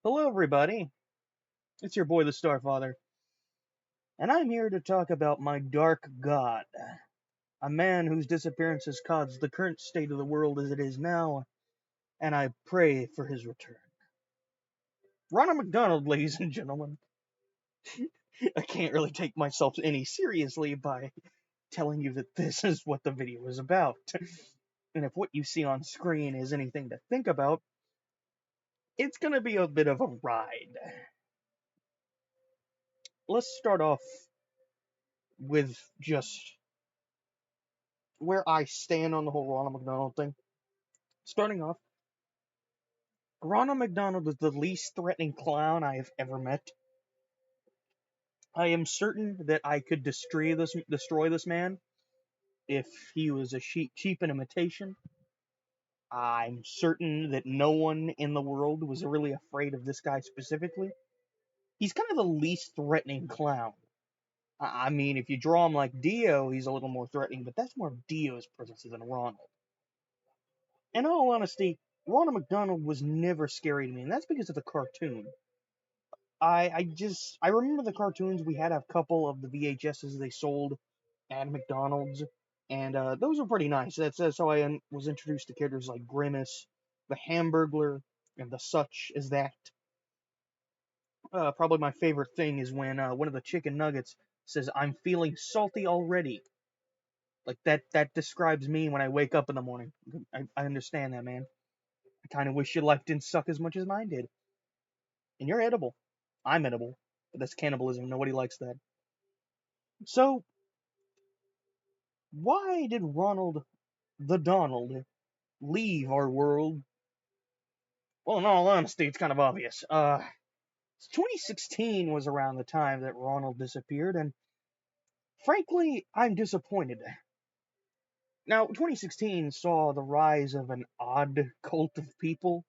Hello, everybody. It's your boy, the Starfather, and I'm here to talk about my dark god, a man whose disappearance has caused the current state of the world as it is now, and I pray for his return. Ronald McDonald, ladies and gentlemen. I can't really take myself any seriously by telling you that this is what the video is about. And if what you see on screen is anything to think about, it's gonna be a bit of a ride. Let's start off with just where I stand on the whole Ronald McDonald thing. Starting off, Ronald McDonald is the least threatening clown I have ever met. I am certain that I could destroy this man if he was a cheap imitation. I'm certain that no one in the world was really afraid of this guy specifically. He's kind of the least threatening clown. I mean, if you draw him like Dio, he's a little more threatening, but that's more of Dio's presence than Ronald. In all honesty, Ronald McDonald was never scary to me, and that's because of the cartoon. I remember the cartoons. We had a couple of the VHSs they sold at McDonald's, and those were pretty nice. That's how I was introduced to characters like Grimace, the Hamburglar, and the such as that. Probably my favorite thing is when one of the chicken nuggets says, "I'm feeling salty already." Like that describes me when I wake up in the morning. I understand that, man. I kind of wish your life didn't suck as much as mine did. And you're edible. I'm edible, but that's cannibalism. Nobody likes that. So, why did Ronald the Donald leave our world? Well, in all honesty, it's kind of obvious. 2016 was around the time that Ronald disappeared, and frankly, I'm disappointed. Now, 2016 saw the rise of an odd cult of people,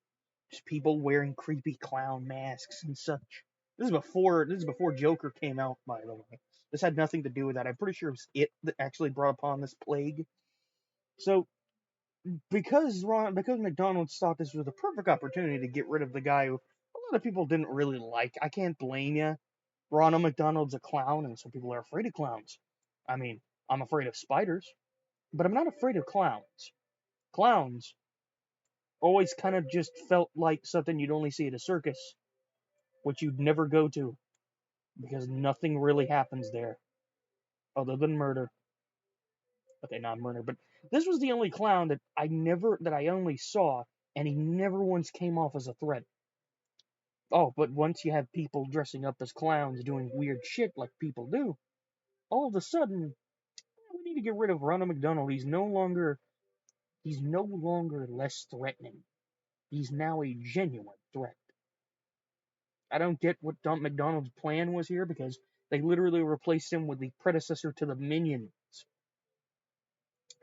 just people wearing creepy clown masks and such. This is before Joker came out, by the way. This had nothing to do with that. I'm pretty sure it was it that actually brought upon this plague. So because McDonald's thought this was the perfect opportunity to get rid of the guy who a lot of people didn't really like. I can't blame you. Ronald McDonald's a clown, and some people are afraid of clowns. I mean, I'm afraid of spiders, but I'm not afraid of clowns. Clowns always kind of just felt like something you'd only see at a circus, which you'd never go to because nothing really happens there other than murder. Okay, not murder, but this was the only clown that I only saw, and he never once came off as a threat. Oh, but once you have people dressing up as clowns doing weird shit like people do, all of a sudden we need to get rid of Ronald McDonald. He's no longer less threatening. He's now a genuine threat. I don't get what Don McDonald's plan was here because they literally replaced him with the predecessor to the Minions.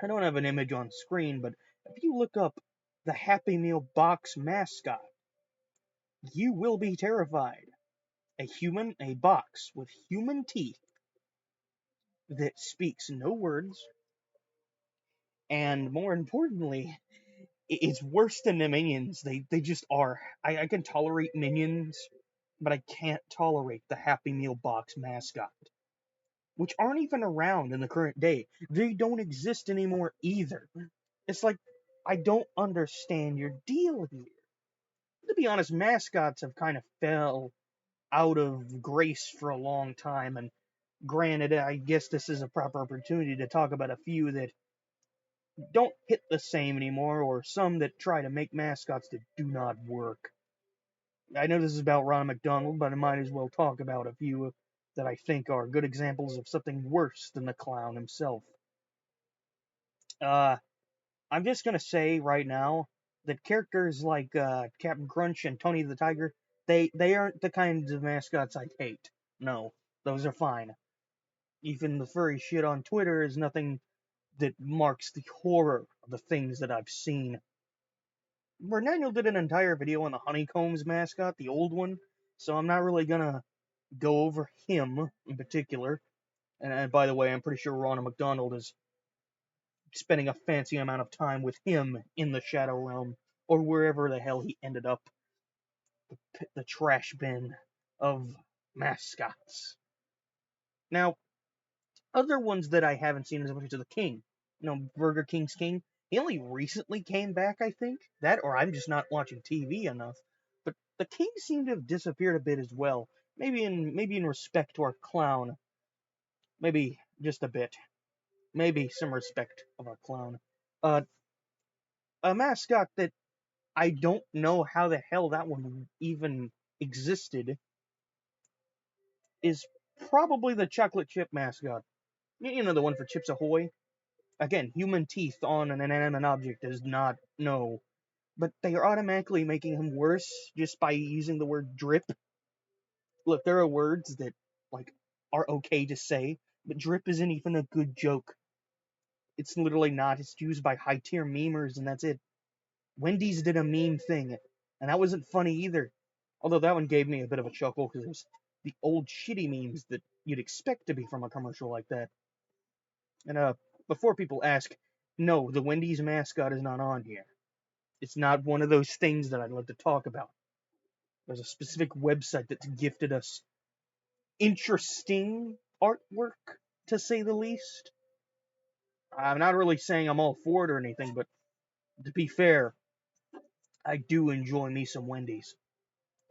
I don't have an image on screen, but if you look up the Happy Meal box mascot, you will be terrified. A box with human teeth that speaks no words, and more importantly, it's worse than the Minions. They just are. I can tolerate Minions, but I can't tolerate the Happy Meal box mascot, which aren't even around in the current day. They don't exist anymore either. It's like, I don't understand your deal here. To be honest, mascots have kind of fell out of grace for a long time, and granted, I guess this is a proper opportunity to talk about a few that don't hit the same anymore, or some that try to make mascots that do not work. I know this is about Ron McDonald, but I might as well talk about a few that I think are good examples of something worse than the clown himself. Uh, I'm just gonna say right now that characters like Captain Crunch and Tony the Tiger, they aren't the kinds of mascots I hate. No, those are fine. Even the furry shit on Twitter is nothing that marks the horror of the things that I've seen. Daniel did an entire video on the Honeycombs mascot, the old one, so I'm not really gonna go over him in particular. And by the way, I'm pretty sure Ronald McDonald is spending a fancy amount of time with him in the Shadow Realm, or wherever the hell he ended up. the trash bin of mascots. Now, other ones that I haven't seen as much as the King. Burger King's King. He only recently came back, I think. That, or I'm just not watching TV enough. But the King seemed to have disappeared a bit as well. Maybe in respect to our clown. Maybe just a bit. Maybe some respect of our clown. Uh, a mascot that I don't know how the hell that one even existed is probably the chocolate chip mascot. The one for Chips Ahoy. Again, human teeth on an inanimate object is not no. But they are automatically making him worse just by using the word drip. Look, there are words that, like, are okay to say, but drip isn't even a good joke. It's literally not. It's used by high tier memers, and that's it. Wendy's did a meme thing, and that wasn't funny either. Although that one gave me a bit of a chuckle because it was the old shitty memes that you'd expect to be from a commercial like that. And before people ask, no, the Wendy's mascot is not on here. It's not one of those things that I'd like to talk about. There's a specific website that's gifted us interesting artwork, to say the least. I'm not really saying I'm all for it or anything, but to be fair, I do enjoy me some Wendy's.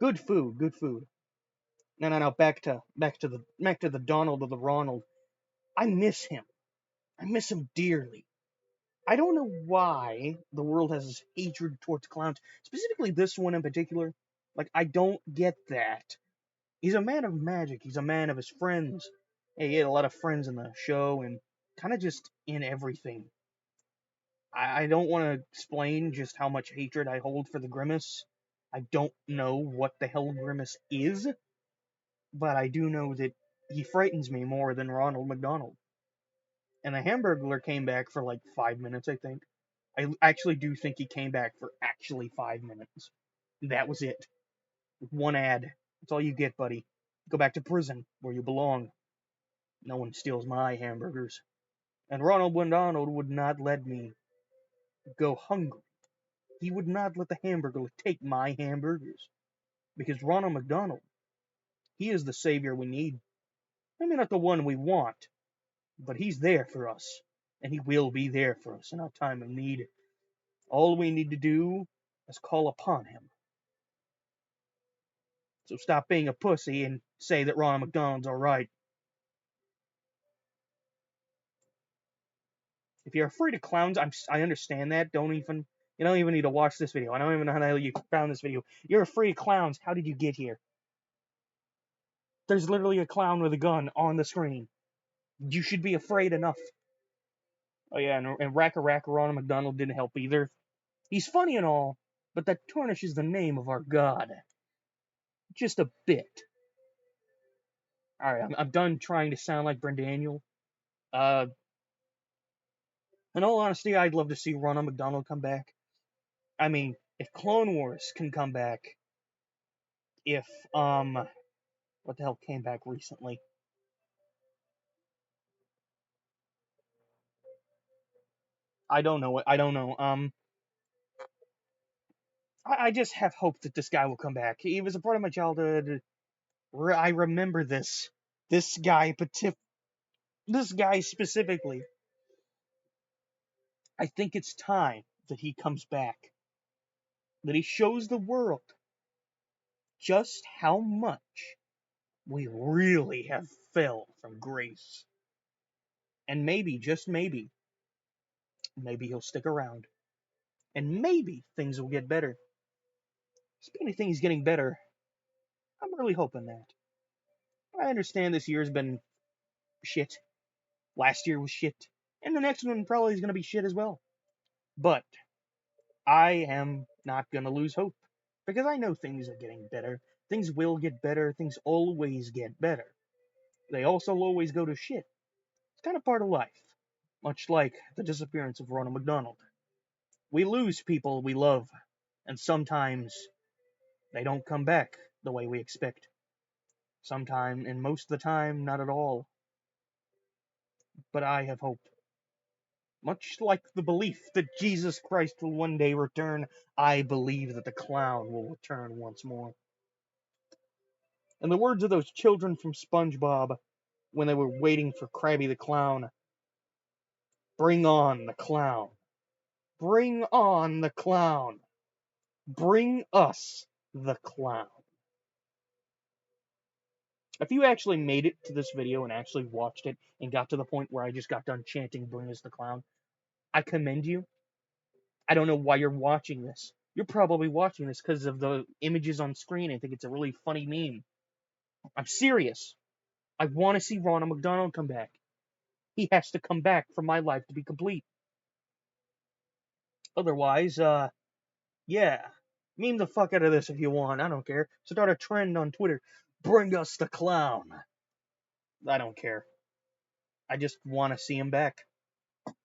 Good food, good food. No. Back to the Donald of the Ronald. I miss him. I miss him dearly. I don't know why the world has this hatred towards clowns, specifically this one in particular. Like, I don't get that. He's a man of magic. He's a man of his friends. Hey, he had a lot of friends in the show and kind of just in everything. I don't want to explain just how much hatred I hold for the Grimace. I don't know what the hell Grimace is, but I do know that he frightens me more than Ronald McDonald. And the Hamburglar came back for like 5 minutes, I think. I actually do think he came back for actually 5 minutes. That was it. One ad. That's all you get, buddy. Go back to prison, where you belong. No one steals my hamburgers. And Ronald McDonald would not let me go hungry. He would not let the hamburger take my hamburgers. Because Ronald McDonald, he is the savior we need. Maybe not the one we want, but he's there for us. And he will be there for us in our time of need. All we need to do is call upon him. So stop being a pussy and say that Ronald McDonald's alright. If you're afraid of clowns, I understand that. You don't even need to watch this video. I don't even know how the hell you found this video. You're afraid of clowns. How did you get here? There's literally a clown with a gun on the screen. You should be afraid enough. Oh yeah, and Racka Ronald McDonald didn't help either. He's funny and all, but that tarnishes the name of our god. Just a bit. Alright, I'm done trying to sound like Brent Daniel. In all honesty, I'd love to see Ronald McDonald come back. I mean, if Clone Wars can come back, if, what the hell came back recently? I don't know. I just have hope that this guy will come back. He was a part of my childhood. I remember this. This guy specifically. I think it's time that he comes back. That he shows the world just how much we really have fell from grace. And maybe, just maybe he'll stick around. And maybe things will get better. Speaking of things getting better, I'm really hoping that. I understand this year's been shit. Last year was shit. And the next one probably is going to be shit as well. But I am not going to lose hope. Because I know things are getting better. Things will get better. Things always get better. They also always go to shit. It's kind of part of life. Much like the disappearance of Ronald McDonald. We lose people we love. And sometimes they don't come back the way we expect. Sometimes, and most of the time, not at all. But I have hope. Much like the belief that Jesus Christ will one day return, I believe that the clown will return once more. In the words of those children from SpongeBob when they were waiting for Krabby the Clown, bring on the clown. Bring on the clown. Bring us the clown. If you actually made it to this video and actually watched it and got to the point where I just got done chanting Bring us the clown, I commend you. I don't know why you're watching this. You're probably watching this because of the images on screen and think it's a really funny meme. I'm serious. I want to see Ronald McDonald come back. He has to come back for my life to be complete. Otherwise, yeah. Meme the fuck out of this if you want. I don't care. Start a trend on Twitter. Bring us the clown. I don't care. I just want to see him back.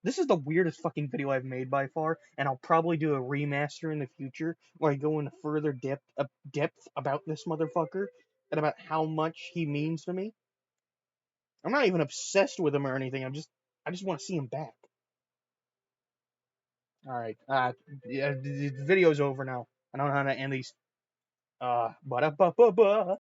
This is the weirdest fucking video I've made by far, and I'll probably do a remaster in the future where I go into further depth about this motherfucker and about how much he means to me. I'm not even obsessed with him or anything. I just want to see him back. All right. Yeah, the video's over now. I don't know how to end these. Ba-da-ba-ba-ba.